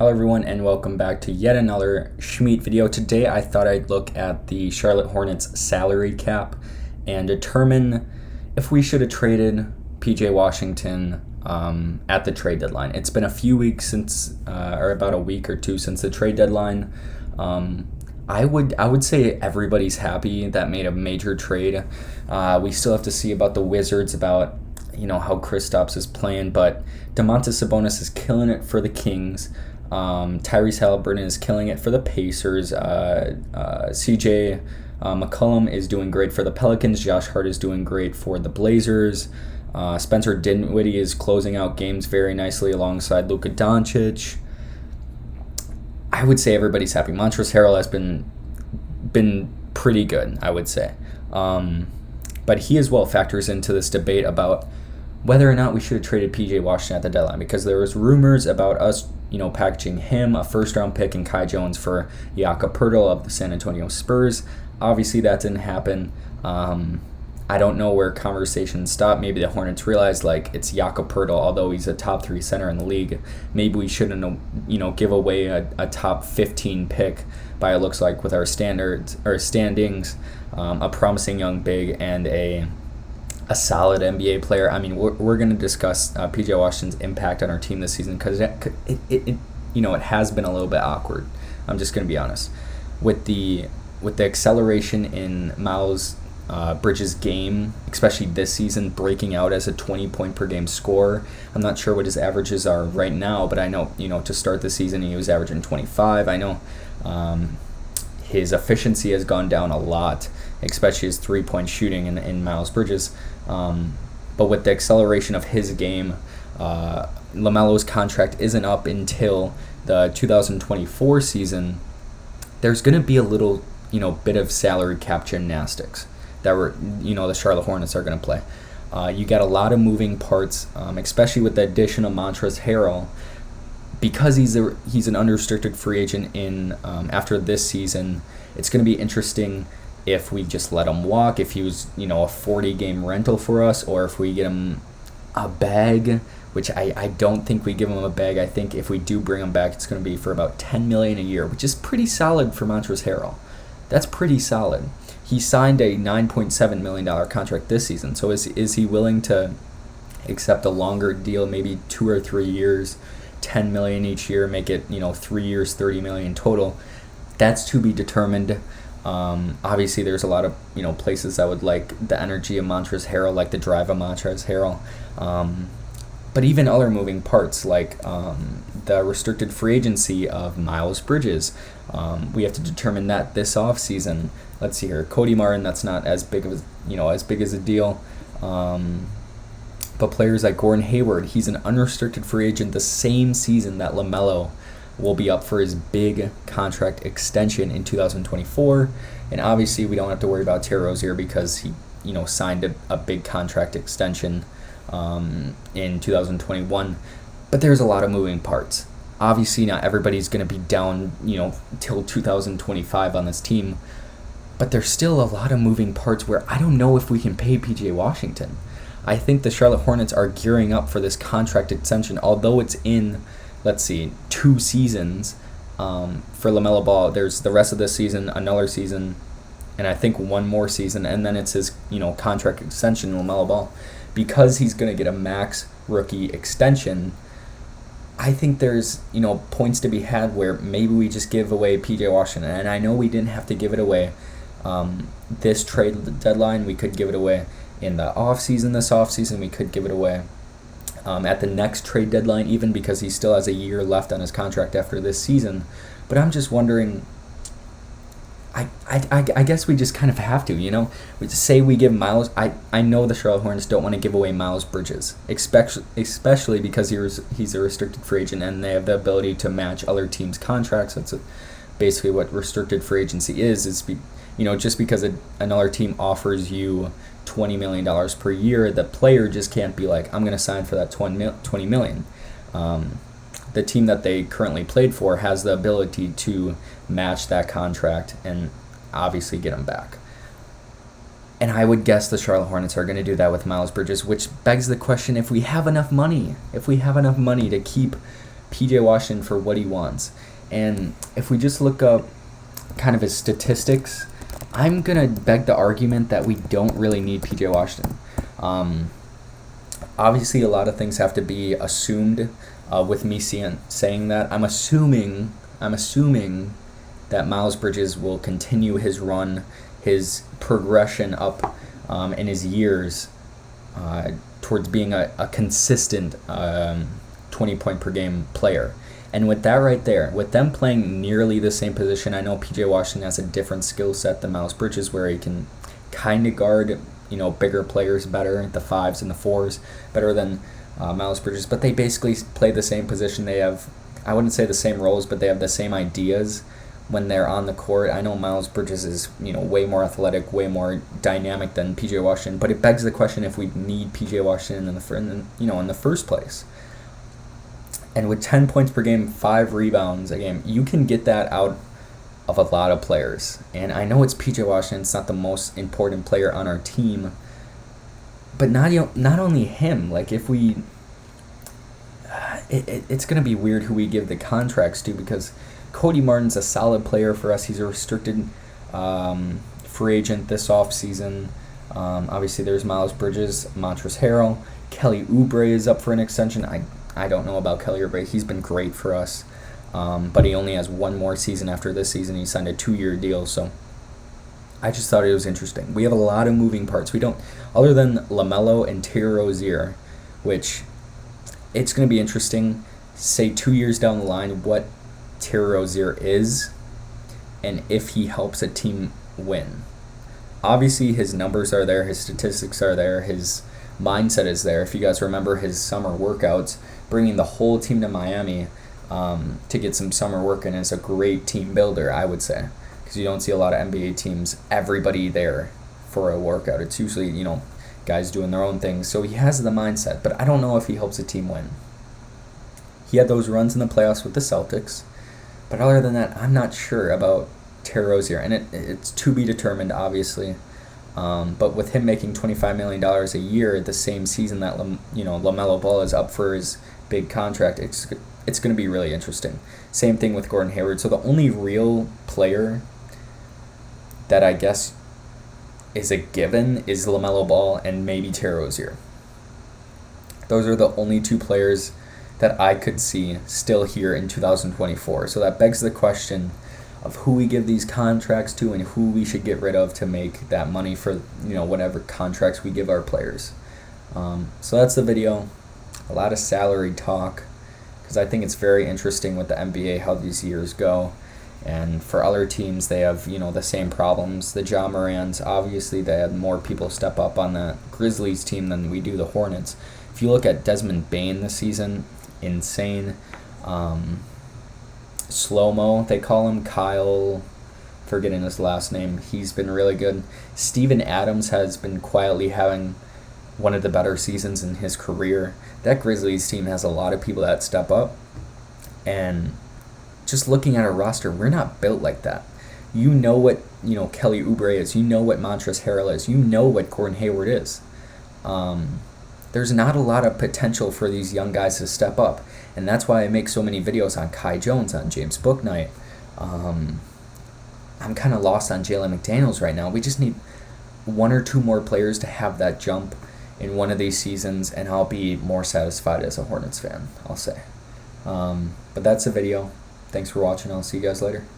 Hello everyone and welcome back to yet another Schmeat video. Today I thought I'd look at the Charlotte Hornets salary cap and determine if we should have traded PJ Washington at the trade deadline. It's been a few weeks since, or about a week or two since the trade deadline. I would say everybody's happy that made a major trade. We still have to see about the Wizards, about how Kristaps is playing, but Domantas Sabonis is killing it for the Kings. Tyrese Halliburton is killing it for the Pacers. CJ McCollum is doing great for the Pelicans. Josh Hart is doing great for the Blazers. Spencer Dinwiddie is closing out games very nicely alongside Luka Doncic. I would say everybody's happy. Montrezl Harrell has been pretty good, I would say. But he as well factors into this debate about whether or not we should have traded PJ Washington at the deadline, because there was rumors about us packaging him, a first-round pick, and Kai Jones for Jakob Poeltl of the San Antonio Spurs. Obviously, that didn't happen. I don't know where conversations stopped. Maybe the Hornets realized, it's Jakob Poeltl, although he's a top 3 center in the league. Maybe we shouldn't, give away a top 15 pick by it looks like with our standings, a promising young big, and a solid NBA player. I mean, we're going to discuss PJ Washington's impact on our team this season, because it has been a little bit awkward. I'm just going to be honest with the acceleration in Miles Bridges' game, especially this season, breaking out as a 20-point per game scorer. I'm not sure what his averages are right now, but I know to start the season he was averaging 25. I know his efficiency has gone down a lot, especially his three-point shooting in Miles Bridges. But with the acceleration of his game, LaMelo's contract isn't up until the 2024 season. There's going to be a little, bit of salary cap gymnastics that the Charlotte Hornets are going to play. You got a lot of moving parts, especially with the addition of Montrezl Harrell. Because he's an unrestricted free agent after this season, it's going to be interesting if we just let him walk, if he was a 40-game rental for us, or if we get him a bag, which I don't think we give him a bag. I think if we do bring him back, it's going to be for about $10 million a year, which is pretty solid for Montrezl Harrell. That's pretty solid. He signed a $9.7 million contract this season, so is he willing to accept a longer deal, maybe 2 or 3 years, $10 million each year, make it 3 years, $30 million total? That's to be determined. Obviously, there's a lot of places that would like the energy of Montrezl Harrell, like the drive of Montrezl Harrell. But even other moving parts, like the restricted free agency of Miles Bridges, we have to determine that this offseason. Let's see here, Cody Martin, that's not as big of a deal. But players like Gordon Hayward, he's an unrestricted free agent the same season that LaMelo will be up for his big contract extension in 2024. And obviously we don't have to worry about Terry Rozier because he signed a big contract extension in 2021. But there's a lot of moving parts. Obviously not everybody's going to be down till 2025 on this team, but there's still a lot of moving parts where I don't know if we can pay PJ Washington. I think the Charlotte Hornets are gearing up for this contract extension, although it's in 2 seasons. For LaMelo Ball, there's the rest of this season, another season, and I think one more season, and then it's his contract extension, LaMelo Ball. Because he's going to get a max rookie extension, I think there's points to be had where maybe we just give away PJ Washington. And I know we didn't have to give it away this trade deadline. We could give it away in the offseason. This offseason, we could give it away at the next trade deadline, even because he still has a year left on his contract after this season. But I'm just wondering, I guess we just kind of have to, We just say we give Miles. I know the Charlotte Hornets don't want to give away Miles Bridges, especially because he's a restricted free agent and they have the ability to match other teams' contracts. That's basically what restricted free agency is just because another team offers you $20 million per year, the player just can't be like, I'm going to sign for that $20 million. The team that they currently played for has the ability to match that contract and obviously get him back. And I would guess the Charlotte Hornets are going to do that with Miles Bridges, which begs the question, if we have enough money to keep PJ Washington for what he wants. And if we just look up kind of his statistics, I'm going to beg the argument that we don't really need PJ Washington. Obviously, a lot of things have to be assumed with me saying that. I'm assuming that Miles Bridges will continue his run, his progression up in his years towards being a consistent 20-point per game player. And with that right there, with them playing nearly the same position, I know PJ Washington has a different skill set than Miles Bridges, where he can kind of guard, bigger players better, the 5s and the 4s, better than Miles Bridges. But they basically play the same position. They have, I wouldn't say the same roles, but they have the same ideas when they're on the court. I know Miles Bridges is, way more athletic, way more dynamic than PJ Washington. But it begs the question if we need PJ Washington in the first place. And with 10 points per game, 5 rebounds a game, you can get that out of a lot of players. And I know it's PJ Washington, it's not the most important player on our team, but not only him. Like, if we, it's going to be weird who we give the contracts to, because Cody Martin's a solid player for us. He's a restricted free agent this offseason. Obviously, there's Miles Bridges, Montrezl Harrell. Kelly Oubre is up for an extension. I don't know about Kelly Oubre. He's been great for us, but he only has one more season after this season. He signed a 2-year deal, so I just thought it was interesting. We have a lot of moving parts. We don't, other than LaMelo and Terry Rozier, which it's going to be interesting, say 2 years down the line, what Terry Rozier is and if he helps a team win. Obviously, his numbers are there, his statistics are there, his mindset is there. If you guys remember his summer workouts, bringing the whole team to Miami to get some summer work in is a great team builder, I would say, because you don't see a lot of NBA teams, everybody there for a workout. It's usually, guys doing their own things. So he has the mindset, but I don't know if he helps a team win. He had those runs in the playoffs with the Celtics, but other than that, I'm not sure about Terry Rozier, and it's to be determined, obviously. But with him making $25 million a year the same season that LaMelo Ball is up for his big contract, it's going to be really interesting. Same thing with Gordon Hayward. So the only real player that I guess is a given is LaMelo Ball and maybe Terry Rozier. Those are the only 2 players that I could see still here in 2024. So that begs the question of who we give these contracts to and who we should get rid of to make that money for whatever contracts we give our players. So that's the video. A lot of salary talk, because I think it's very interesting with the NBA how these years go. And for other teams, they have the same problems. The Ja Morants, obviously they had more people step up on the Grizzlies team than we do the Hornets. If you look at Desmond Bane this season, insane. Slow-mo, they call him, Kyle, forgetting his last name. He's been really good. Steven Adams has been quietly having one of the better seasons in his career. That Grizzlies team has a lot of people that step up. And just looking at our roster, we're not built like that. You know what Kelly Oubre is. You know what Montrezl Harrell is. You know what Gordon Hayward is. There's not a lot of potential for these young guys to step up. And that's why I make so many videos on Kai Jones, on James Bouknight. I'm kind of lost on Jalen McDaniels right now. We just need 1 or 2 more players to have that jump in one of these seasons, and I'll be more satisfied as a Hornets fan, I'll say. But that's the video. Thanks for watching. I'll see you guys later.